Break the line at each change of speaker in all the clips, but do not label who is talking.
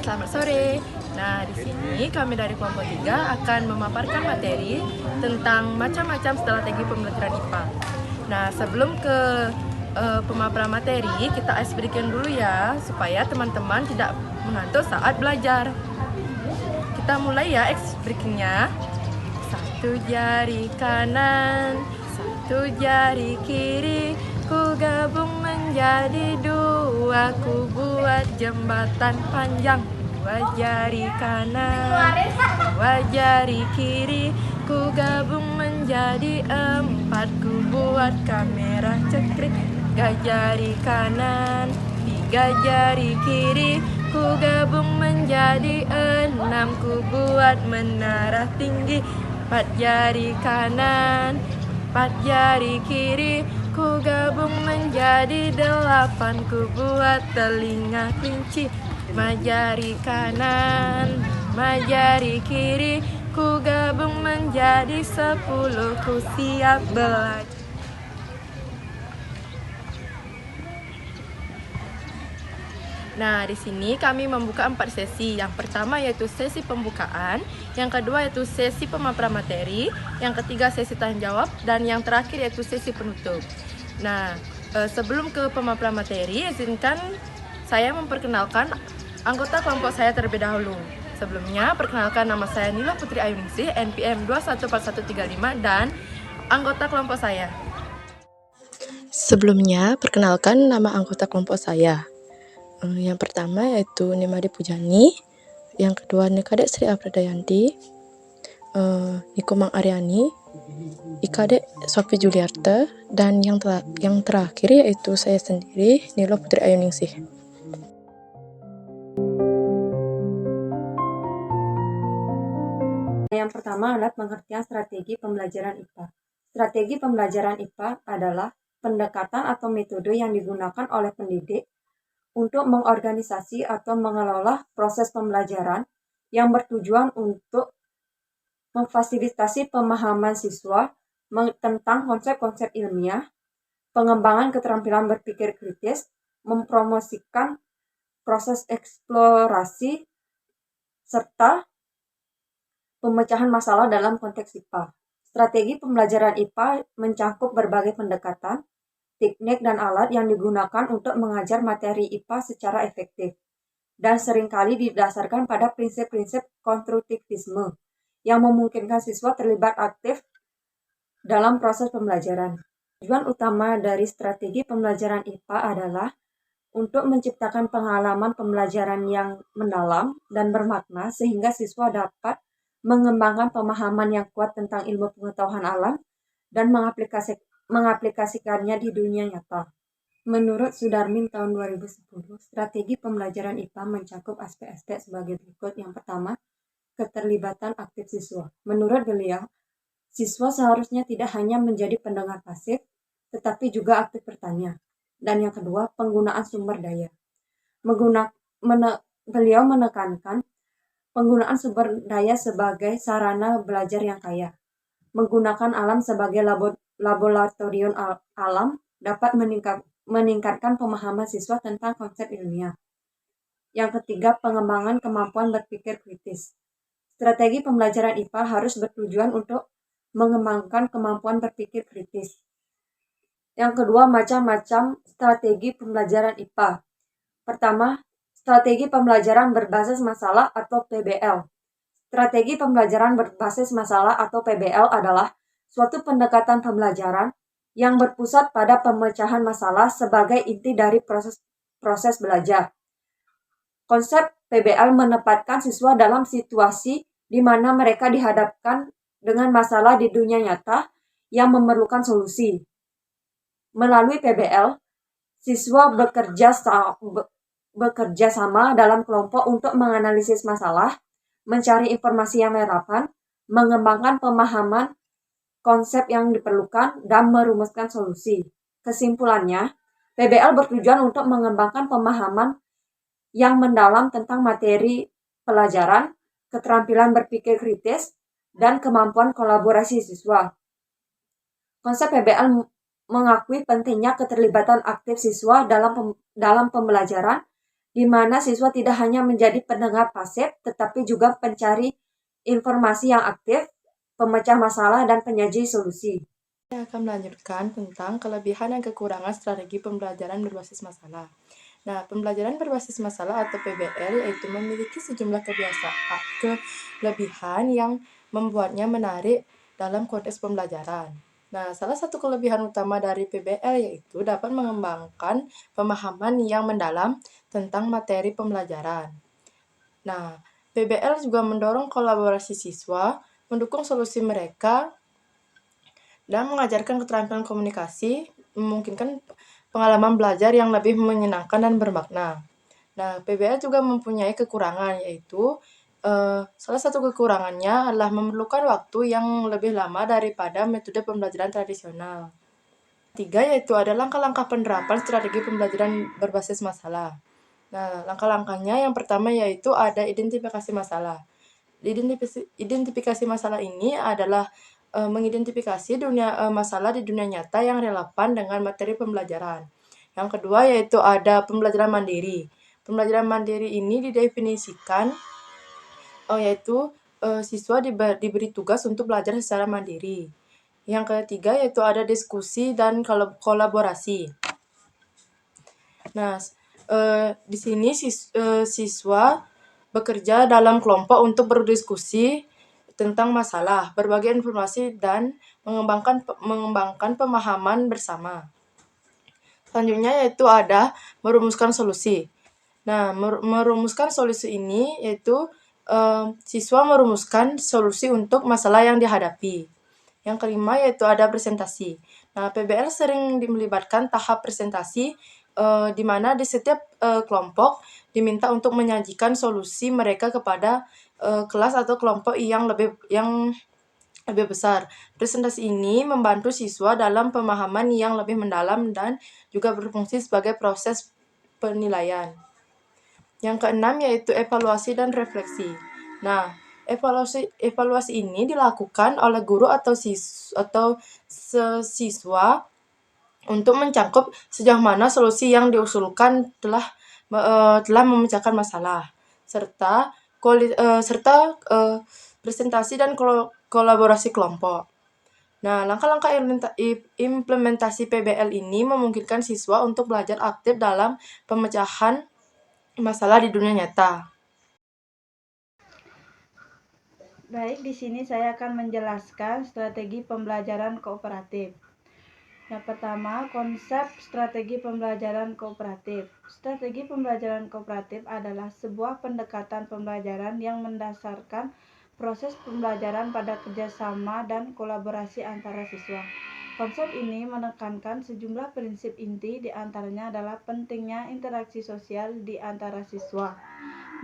selamat sore. Nah, di sini kami dari kelompok 3 akan memaparkan materi tentang macam-macam strategi pembelajaran IPA. Nah, sebelum ke pemaparan materi, kita ice breaking dulu ya, supaya teman-teman tidak mengantuk saat belajar. Kita mulai ya ice breakingnya. Satu jari kanan, satu jari kiri, ku gabung menjadi dua, ku buat jembatan panjang. Dua jari kanan, dua jari kiri, ku gabung menjadi empat, ku buat kamera cekrik. Tiga jari kanan, tiga jari kiri, ku gabung menjadi enam, ku buat menara tinggi. Empat jari kanan, empat jari kiri, ku gabung menjadi delapan, ku buat telinga kelinci. Lima jari kanan, lima jari kiri, ku gabung menjadi 10, ku siap belajar. Nah, di sini kami membuka 4 sesi. Yang pertama yaitu sesi pembukaan, yang kedua yaitu sesi pemaparan materi, yang ketiga sesi tanya jawab, dan yang terakhir yaitu sesi penutup. Nah, sebelum ke pemaparan materi, izinkan saya memperkenalkan anggota kelompok saya terlebih dahulu. Sebelumnya, perkenalkan nama saya Nila Putri Ayuningsih, NPM 214135, dan anggota kelompok saya.
Sebelumnya, perkenalkan nama anggota kelompok saya. Yang pertama yaitu Nimade Pujani, yang kedua Nikadek Sri Apradayanti, Nikomang Aryani, Ikadek Sofi Juliarta, dan yang terakhir yaitu saya sendiri, Nilo Putri Ayuningsih.
Yang pertama adalah pengertian strategi pembelajaran IPA. Strategi pembelajaran IPA adalah pendekatan atau metode yang digunakan oleh pendidik untuk mengorganisasi atau mengelola proses pembelajaran yang bertujuan untuk memfasilitasi pemahaman siswa tentang konsep-konsep ilmiah, pengembangan keterampilan berpikir kritis, mempromosikan proses eksplorasi, serta pemecahan masalah dalam konteks IPA. Strategi pembelajaran IPA mencakup berbagai pendekatan, teknik, dan alat yang digunakan untuk mengajar materi IPA secara efektif, dan seringkali didasarkan pada prinsip-prinsip konstruktivisme yang memungkinkan siswa terlibat aktif dalam proses pembelajaran. Tujuan utama dari strategi pembelajaran IPA adalah untuk menciptakan pengalaman pembelajaran yang mendalam dan bermakna sehingga siswa dapat mengembangkan pemahaman yang kuat tentang ilmu pengetahuan alam dan mengaplikasikannya di dunia nyata. Menurut Sudarmin tahun 2010, strategi pembelajaran IPA mencakup aspek-aspek sebagai berikut. Yang pertama, keterlibatan aktif siswa. Menurut beliau, siswa seharusnya tidak hanya menjadi pendengar pasif, tetapi juga aktif bertanya. Dan yang kedua, penggunaan sumber daya. Beliau menekankan penggunaan sumber daya sebagai sarana belajar yang kaya. Menggunakan alam sebagai laboratorium alam dapat meningkatkan pemahaman siswa tentang konsep ilmiah. Yang ketiga, pengembangan kemampuan berpikir kritis. Strategi pembelajaran IPA harus bertujuan untuk mengembangkan kemampuan berpikir kritis. Yang kedua, macam-macam strategi pembelajaran IPA. Pertama, strategi pembelajaran berbasis masalah atau PBL. Strategi pembelajaran berbasis masalah atau PBL adalah suatu pendekatan pembelajaran yang berpusat pada pemecahan masalah sebagai inti dari proses belajar. Konsep PBL menempatkan siswa dalam situasi di mana mereka dihadapkan dengan masalah di dunia nyata yang memerlukan solusi. Melalui PBL, siswa bekerja sama dalam kelompok untuk menganalisis masalah, mencari informasi yang relevan, mengembangkan pemahaman konsep yang diperlukan, dan merumuskan solusi. Kesimpulannya, PBL bertujuan untuk mengembangkan pemahaman yang mendalam tentang materi pelajaran, keterampilan berpikir kritis, dan kemampuan kolaborasi siswa. Konsep PBL mengakui pentingnya keterlibatan aktif siswa dalam pembelajaran di mana siswa tidak hanya menjadi pendengar pasif, tetapi juga pencari informasi yang aktif, pemecah masalah, dan penyaji solusi.
Saya akan melanjutkan tentang kelebihan dan kekurangan strategi pembelajaran berbasis masalah. Nah, pembelajaran berbasis masalah atau PBL yaitu memiliki sejumlah kelebihan yang membuatnya menarik dalam konteks pembelajaran. Nah, salah satu kelebihan utama dari PBL yaitu dapat mengembangkan pemahaman yang mendalam tentang materi pembelajaran. Nah, PBL juga mendorong kolaborasi siswa, mendukung solusi mereka, dan mengajarkan keterampilan komunikasi, memungkinkan pengalaman belajar yang lebih menyenangkan dan bermakna. Nah, PBL juga mempunyai kekurangan, yaitu salah satu kekurangannya adalah memerlukan waktu yang lebih lama daripada metode pembelajaran tradisional. Tiga, yaitu ada langkah-langkah penerapan strategi pembelajaran berbasis masalah. Nah, langkah-langkahnya yang pertama yaitu ada identifikasi masalah. Identifikasi masalah ini adalah mengidentifikasi masalah di dunia nyata yang relevan dengan materi pembelajaran. Yang kedua yaitu ada pembelajaran mandiri. Pembelajaran mandiri ini didefinisikan yaitu siswa diberi tugas untuk belajar secara mandiri. Yang ketiga yaitu ada diskusi dan kolaborasi. Nah, di sini siswa bekerja dalam kelompok untuk berdiskusi tentang masalah, berbagi informasi, dan mengembangkan pemahaman bersama. Selanjutnya yaitu ada merumuskan solusi. Nah, merumuskan solusi ini yaitu siswa merumuskan solusi untuk masalah yang dihadapi. Yang kelima yaitu ada presentasi. Nah, PBL sering melibatkan tahap presentasi di mana di setiap kelompok diminta untuk menyajikan solusi mereka kepada kelas atau kelompok yang lebih besar. Presentasi ini membantu siswa dalam pemahaman yang lebih mendalam dan juga berfungsi sebagai proses penilaian. Yang keenam yaitu evaluasi dan refleksi. Nah, evaluasi ini dilakukan oleh guru atau siswa untuk mencangkup sejauh mana solusi yang diusulkan telah memecahkan masalah, serta presentasi dan kolaborasi kelompok. Nah, langkah-langkah implementasi PBL ini memungkinkan siswa untuk belajar aktif dalam pemecahan masalah di dunia nyata.
Baik, di sini saya akan menjelaskan strategi pembelajaran kooperatif. Yang pertama, konsep strategi pembelajaran kooperatif. Strategi pembelajaran kooperatif adalah sebuah pendekatan pembelajaran yang mendasarkan proses pembelajaran pada kerjasama dan kolaborasi antara siswa. Konsep ini menekankan sejumlah prinsip inti, di antaranya adalah pentingnya interaksi sosial di antara siswa.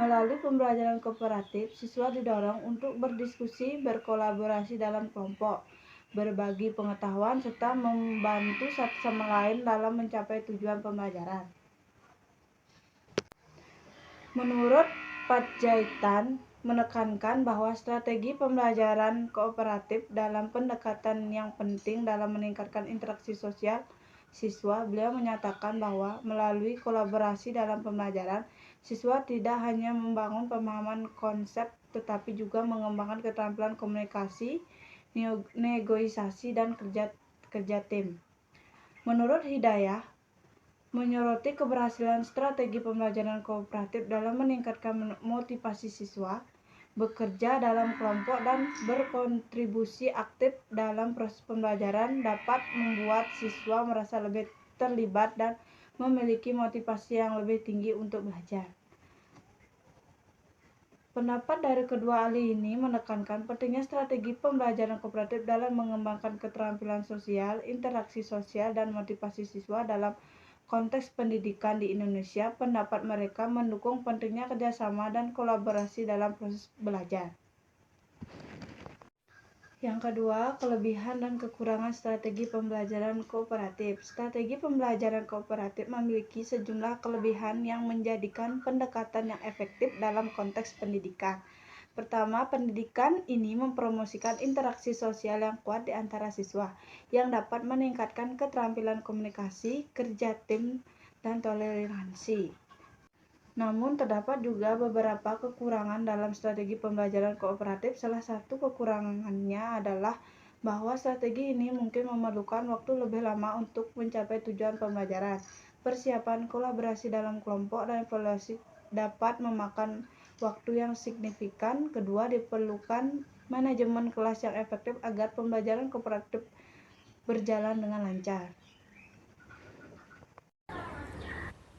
Melalui pembelajaran kooperatif, siswa didorong untuk berdiskusi, berkolaborasi dalam kelompok, berbagi pengetahuan, serta membantu satu sama lain dalam mencapai tujuan pembelajaran. Menurut Padjaitan, menekankan bahwa strategi pembelajaran kooperatif dalam pendekatan yang penting dalam meningkatkan interaksi sosial siswa. Beliau menyatakan bahwa melalui kolaborasi dalam pembelajaran, siswa tidak hanya membangun pemahaman konsep, tetapi juga mengembangkan keterampilan komunikasi, negosiasi, dan kerja tim. Menurut Hidayah, menyoroti keberhasilan strategi pembelajaran kooperatif dalam meningkatkan motivasi siswa, bekerja dalam kelompok, dan berkontribusi aktif dalam proses pembelajaran dapat membuat siswa merasa lebih terlibat dan memiliki motivasi yang lebih tinggi untuk belajar. Pendapat dari kedua ahli ini menekankan pentingnya strategi pembelajaran kooperatif dalam mengembangkan keterampilan sosial, interaksi sosial, dan motivasi siswa dalam konteks pendidikan di Indonesia. Pendapat mereka mendukung pentingnya kerjasama dan kolaborasi dalam proses belajar. Yang kedua, kelebihan dan kekurangan strategi pembelajaran kooperatif. Strategi pembelajaran kooperatif memiliki sejumlah kelebihan yang menjadikan pendekatan yang efektif dalam konteks pendidikan. Pertama, pendidikan ini mempromosikan interaksi sosial yang kuat di antara siswa, yang dapat meningkatkan keterampilan komunikasi, kerja tim, dan toleransi. Namun terdapat juga beberapa kekurangan dalam strategi pembelajaran kooperatif. Salah satu kekurangannya adalah bahwa strategi ini mungkin memerlukan waktu lebih lama untuk mencapai tujuan pembelajaran. Persiapan kolaborasi dalam kelompok dan evaluasi dapat memakan waktu yang signifikan. Kedua, diperlukan manajemen kelas yang efektif agar pembelajaran kooperatif berjalan dengan lancar.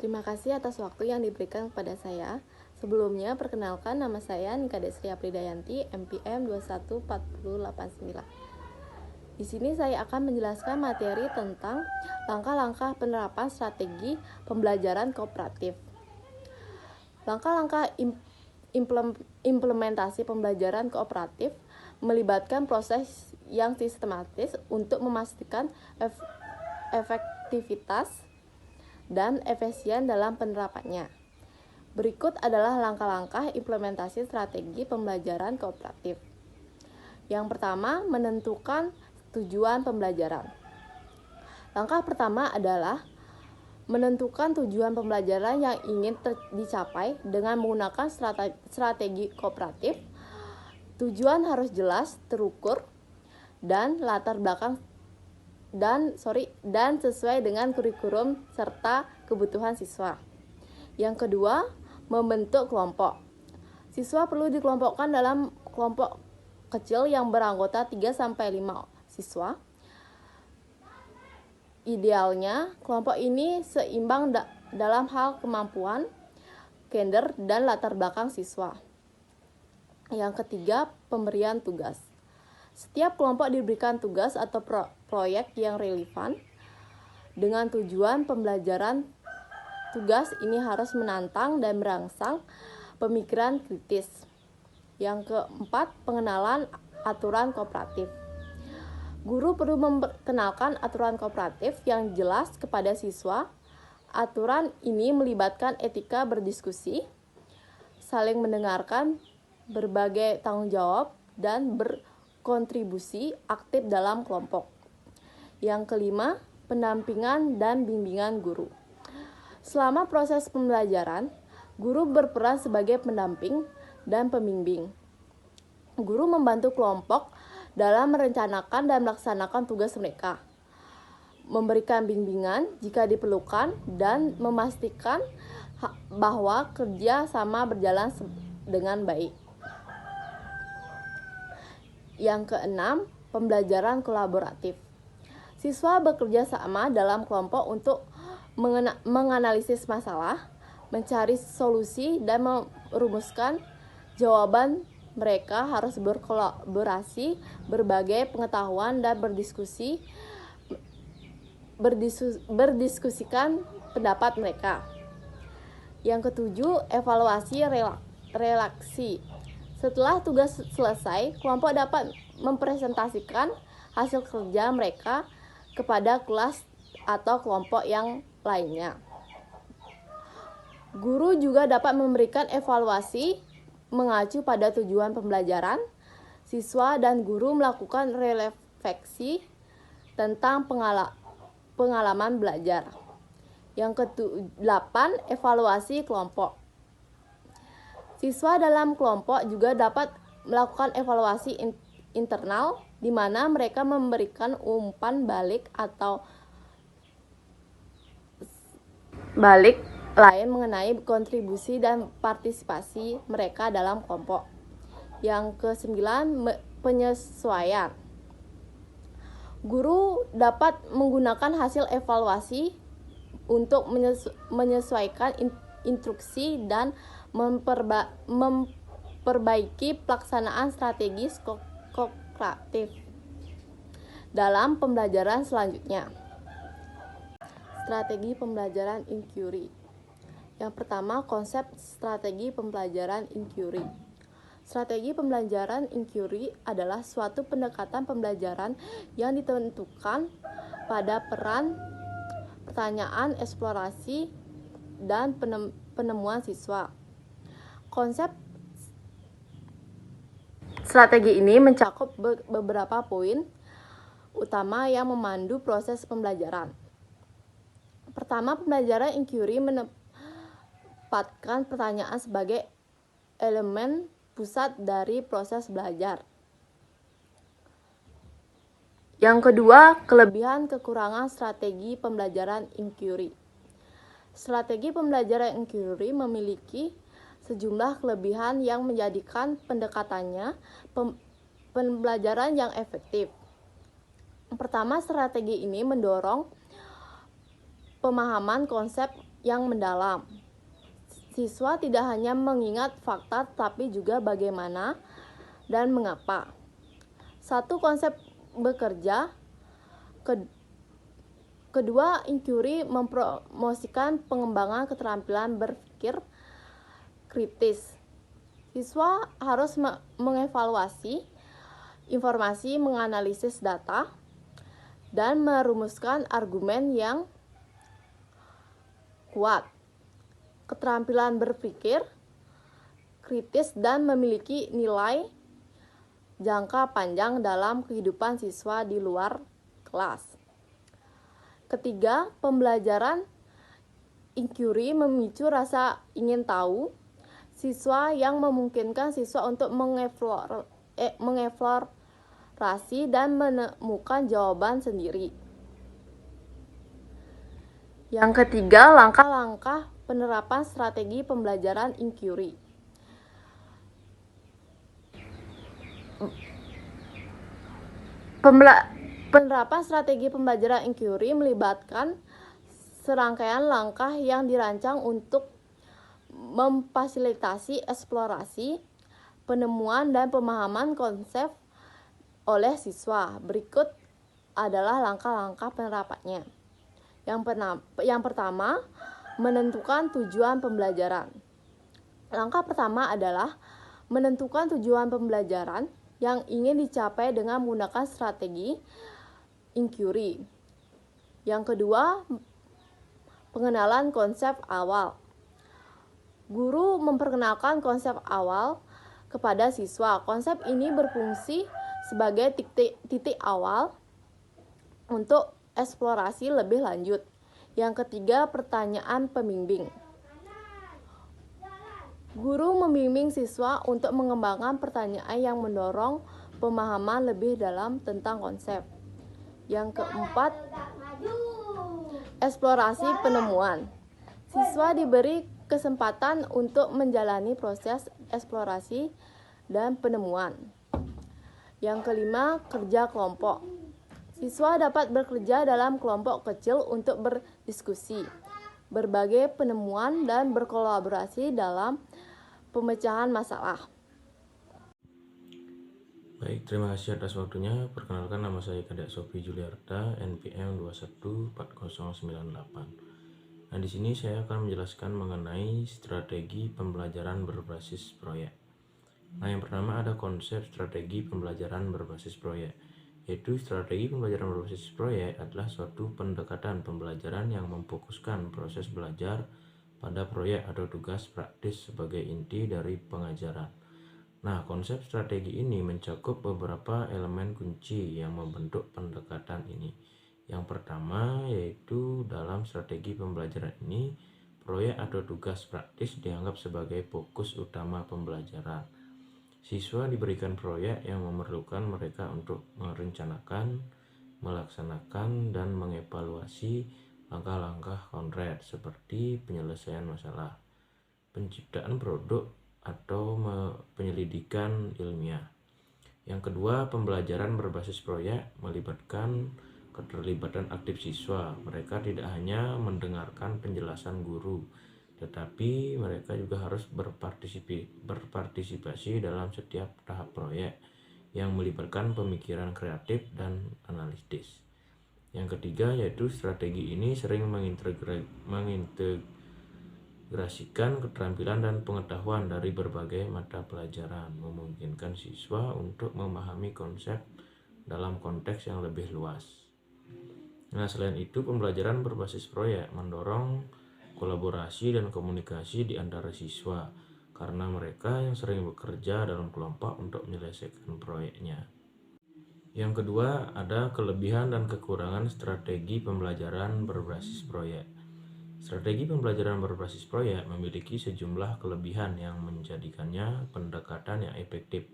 Terima kasih atas waktu yang diberikan kepada saya. Sebelumnya, perkenalkan nama saya Nika Desri Apridayanti, MPM 214089. Di sini saya akan menjelaskan materi tentang langkah-langkah penerapan strategi pembelajaran kooperatif. Langkah-langkah implementasi pembelajaran kooperatif melibatkan proses yang sistematis untuk memastikan efektivitas dan efisien dalam penerapannya. Berikut adalah langkah-langkah implementasi strategi pembelajaran kooperatif. Yang pertama, menentukan tujuan pembelajaran. Langkah pertama adalah menentukan tujuan pembelajaran yang ingin dicapai dengan menggunakan strategi kooperatif. Tujuan harus jelas, terukur, dan dan sesuai dengan kurikulum serta kebutuhan siswa. Yang kedua, membentuk kelompok. Siswa perlu dikelompokkan dalam kelompok kecil yang beranggota 3-5 siswa. Idealnya, kelompok ini seimbang dalam hal kemampuan, gender, dan latar belakang siswa. Yang ketiga, pemberian tugas. Setiap kelompok diberikan tugas atau proyek yang relevan dengan tujuan pembelajaran. Tugas ini harus menantang dan merangsang pemikiran kritis. Yang keempat, pengenalan aturan kooperatif. Guru perlu memperkenalkan aturan kooperatif yang jelas kepada siswa. Aturan ini melibatkan etika berdiskusi, saling mendengarkan, berbagai tanggung jawab, dan berkontribusi aktif dalam kelompok. Yang kelima, pendampingan dan bimbingan guru. Selama proses pembelajaran, guru berperan sebagai pendamping dan pembimbing. Guru membantu kelompok dalam merencanakan dan melaksanakan tugas mereka, memberikan bimbingan jika diperlukan, dan memastikan bahwa kerja sama berjalan dengan baik. Yang keenam, pembelajaran kolaboratif. Siswa bekerja sama dalam kelompok untuk menganalisis masalah, mencari solusi, dan merumuskan jawaban. Mereka harus berkolaborasi, berbagi pengetahuan, dan berdiskusikan pendapat mereka. Yang ketujuh, evaluasi relaksi. Setelah tugas selesai, kelompok dapat mempresentasikan hasil kerja mereka kepada kelas atau kelompok yang lainnya. Guru juga dapat memberikan evaluasi mengacu pada tujuan pembelajaran. Siswa dan guru melakukan refleksi tentang pengalaman belajar. Yang ke-8, evaluasi kelompok. Siswa dalam kelompok juga dapat melakukan evaluasi internal, di mana mereka memberikan umpan balik lain mengenai kontribusi dan partisipasi mereka dalam kelompok. Yang ke-9, penyesuaian. Guru dapat menggunakan hasil evaluasi untuk menyesuaikan instruksi dan memperbaiki pelaksanaan strategi kooperatif dalam pembelajaran selanjutnya. Strategi pembelajaran inquiry. Yang pertama, konsep strategi pembelajaran inquiry. Strategi pembelajaran inquiry adalah suatu pendekatan pembelajaran yang ditentukan pada peran, pertanyaan, eksplorasi, dan penemuan siswa. Konsep strategi ini mencakup beberapa poin utama yang memandu proses pembelajaran. Pertama, pembelajaran inquiry menempatkan pertanyaan sebagai elemen pusat dari proses belajar. Yang kedua, kelebihan kekurangan strategi pembelajaran inquiry. Strategi pembelajaran inquiry memiliki sejumlah kelebihan yang menjadikan pendekatannya pembelajaran yang efektif. Pertama, strategi ini mendorong pemahaman konsep yang mendalam. Siswa tidak hanya mengingat fakta, tapi juga bagaimana dan mengapa satu konsep bekerja. Kedua, inquiry mempromosikan pengembangan keterampilan berpikir kritis. Siswa harus mengevaluasi informasi, menganalisis data, dan merumuskan argumen yang kuat. Keterampilan berpikir kritis dan memiliki nilai jangka panjang dalam kehidupan siswa di luar kelas. Ketiga, pembelajaran inquiry memicu rasa ingin tahu siswa yang memungkinkan siswa untuk mengeksplorasi dan menemukan jawaban sendiri. Yang ketiga, langkah-langkah penerapan strategi pembelajaran inquiry. Penerapan strategi pembelajaran inquiry melibatkan serangkaian langkah yang dirancang untuk memfasilitasi eksplorasi, penemuan, dan pemahaman konsep oleh siswa. Berikut adalah langkah-langkah penerapannya. Yang pertama, menentukan tujuan pembelajaran. Langkah pertama adalah menentukan tujuan pembelajaran yang ingin dicapai dengan menggunakan strategi inquiry. Yang kedua, pengenalan konsep awal. Guru memperkenalkan konsep awal kepada siswa. Konsep ini berfungsi sebagai titik awal untuk eksplorasi lebih lanjut. Yang ketiga, pertanyaan pembimbing. Guru membimbing siswa untuk mengembangkan pertanyaan yang mendorong pemahaman lebih dalam tentang konsep. Yang keempat, eksplorasi penemuan. Siswa diberi kesempatan untuk menjalani proses eksplorasi dan penemuan. Yang kelima, kerja kelompok. Siswa dapat bekerja dalam kelompok kecil untuk berdiskusi, berbagai penemuan, dan berkolaborasi dalam pemecahan masalah.
Baik, terima kasih atas waktunya. Perkenalkan, nama saya Kadek Sofi Juliarta, NPM 214098. Nah, di sini saya akan menjelaskan mengenai strategi pembelajaran berbasis proyek. Nah, yang pertama ada konsep strategi pembelajaran berbasis proyek, yaitu strategi pembelajaran berbasis proyek adalah suatu pendekatan pembelajaran yang memfokuskan proses belajar pada proyek atau tugas praktis sebagai inti dari pengajaran. Nah, konsep strategi ini mencakup beberapa elemen kunci yang membentuk pendekatan ini. Yang pertama yaitu dalam strategi pembelajaran ini, proyek atau tugas praktis dianggap sebagai fokus utama pembelajaran. Siswa diberikan proyek yang memerlukan mereka untuk merencanakan, melaksanakan, dan mengevaluasi langkah-langkah konkret seperti penyelesaian masalah, penciptaan produk, atau penyelidikan ilmiah. Yang kedua, pembelajaran berbasis proyek melibatkan keterlibatan aktif siswa. Mereka tidak hanya mendengarkan penjelasan guru, tetapi mereka juga harus berpartisipasi dalam setiap tahap proyek yang melibatkan pemikiran kreatif dan analitis. Yang ketiga yaitu strategi ini sering mengintegrasikan keterampilan dan pengetahuan dari berbagai mata pelajaran, memungkinkan siswa untuk memahami konsep dalam konteks yang lebih luas. Nah, selain itu, pembelajaran berbasis proyek mendorong kolaborasi dan komunikasi di antara siswa karena mereka yang sering bekerja dalam kelompok untuk menyelesaikan proyeknya. Yang kedua, ada kelebihan dan kekurangan strategi pembelajaran berbasis proyek. Strategi pembelajaran berbasis proyek memiliki sejumlah kelebihan yang menjadikannya pendekatan yang efektif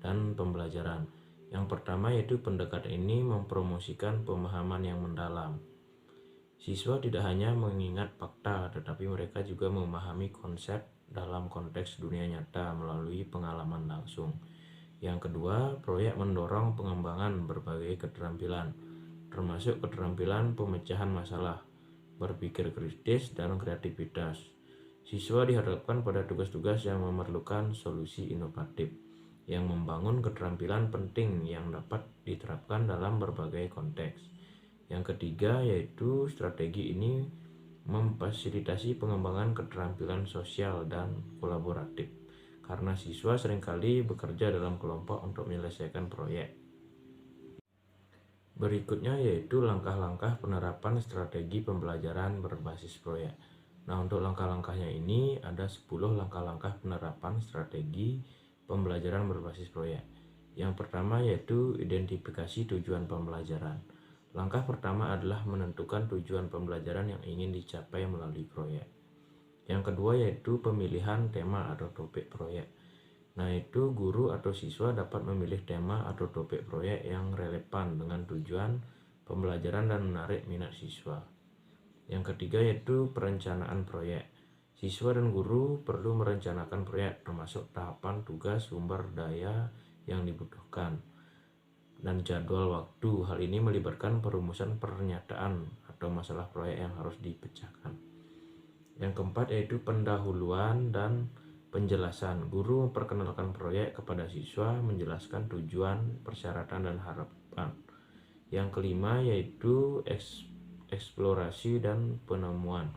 dan pembelajaran. Yang pertama yaitu pendekatan ini mempromosikan pemahaman yang mendalam. Siswa tidak hanya mengingat fakta, tetapi mereka juga memahami konsep dalam konteks dunia nyata melalui pengalaman langsung. Yang kedua, proyek mendorong pengembangan berbagai keterampilan, termasuk keterampilan pemecahan masalah, berpikir kritis, dan kreativitas. Siswa dihadapkan pada tugas-tugas yang memerlukan solusi inovatif, yang membangun keterampilan penting yang dapat diterapkan dalam berbagai konteks. Yang ketiga yaitu strategi ini memfasilitasi pengembangan keterampilan sosial dan kolaboratif, karena siswa seringkali bekerja dalam kelompok untuk menyelesaikan proyek. Berikutnya yaitu langkah-langkah penerapan strategi pembelajaran berbasis proyek. Nah, untuk langkah-langkahnya ini ada 10 langkah-langkah penerapan strategi pembelajaran berbasis proyek. Yang pertama yaitu identifikasi tujuan pembelajaran. Langkah pertama adalah menentukan tujuan pembelajaran yang ingin dicapai melalui proyek. Yang kedua yaitu pemilihan tema atau topik proyek. Nah, itu guru atau siswa dapat memilih tema atau topik proyek yang relevan dengan tujuan pembelajaran dan menarik minat siswa. Yang ketiga yaitu perencanaan proyek. Siswa dan guru perlu merencanakan proyek termasuk tahapan tugas, sumber daya yang dibutuhkan, dan jadwal waktu. Hal ini melibatkan perumusan pernyataan atau masalah proyek yang harus dipecahkan. Yang keempat yaitu pendahuluan dan penjelasan. Guru memperkenalkan proyek kepada siswa, menjelaskan tujuan, persyaratan, dan harapan. Yang kelima yaitu eksplorasi dan penemuan.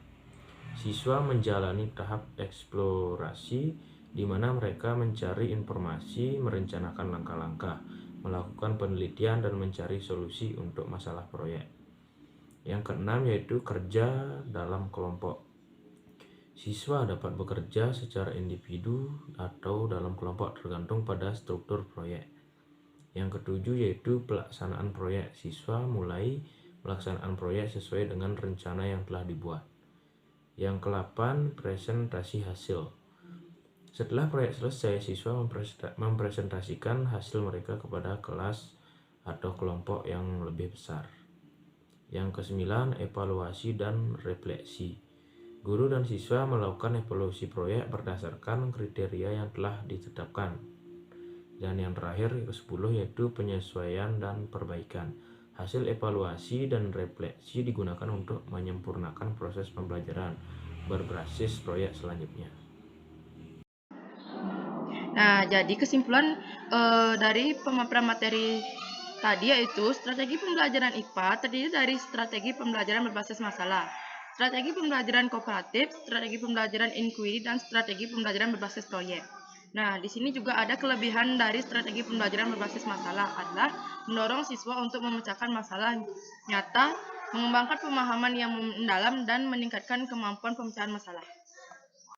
Siswa menjalani tahap eksplorasi di mana mereka mencari informasi, merencanakan langkah-langkah, melakukan penelitian, dan mencari solusi untuk masalah proyek. Yang keenam yaitu kerja dalam kelompok. Siswa dapat bekerja secara individu atau dalam kelompok tergantung pada struktur proyek. Yang ketujuh yaitu pelaksanaan proyek. Siswa mulai pelaksanaan proyek sesuai dengan rencana yang telah dibuat. Yang ke-8 presentasi hasil. Setelah proyek selesai, siswa mempresentasikan hasil mereka kepada kelas atau kelompok yang lebih besar. Yang ke-9 evaluasi dan refleksi. Guru dan siswa melakukan evaluasi proyek berdasarkan kriteria yang telah ditetapkan. Dan yang terakhir ke-10 yaitu penyesuaian dan perbaikan. Hasil evaluasi dan refleksi digunakan untuk menyempurnakan proses pembelajaran berbasis proyek selanjutnya.
Nah, jadi kesimpulan dari pemaparan materi tadi yaitu strategi pembelajaran IPA terdiri dari strategi pembelajaran berbasis masalah, strategi pembelajaran kooperatif, strategi pembelajaran inquiry, dan strategi pembelajaran berbasis proyek. Nah, di sini juga ada kelebihan dari strategi pembelajaran berbasis masalah adalah mendorong siswa untuk memecahkan masalah nyata, mengembangkan pemahaman yang mendalam, dan meningkatkan kemampuan pemecahan masalah.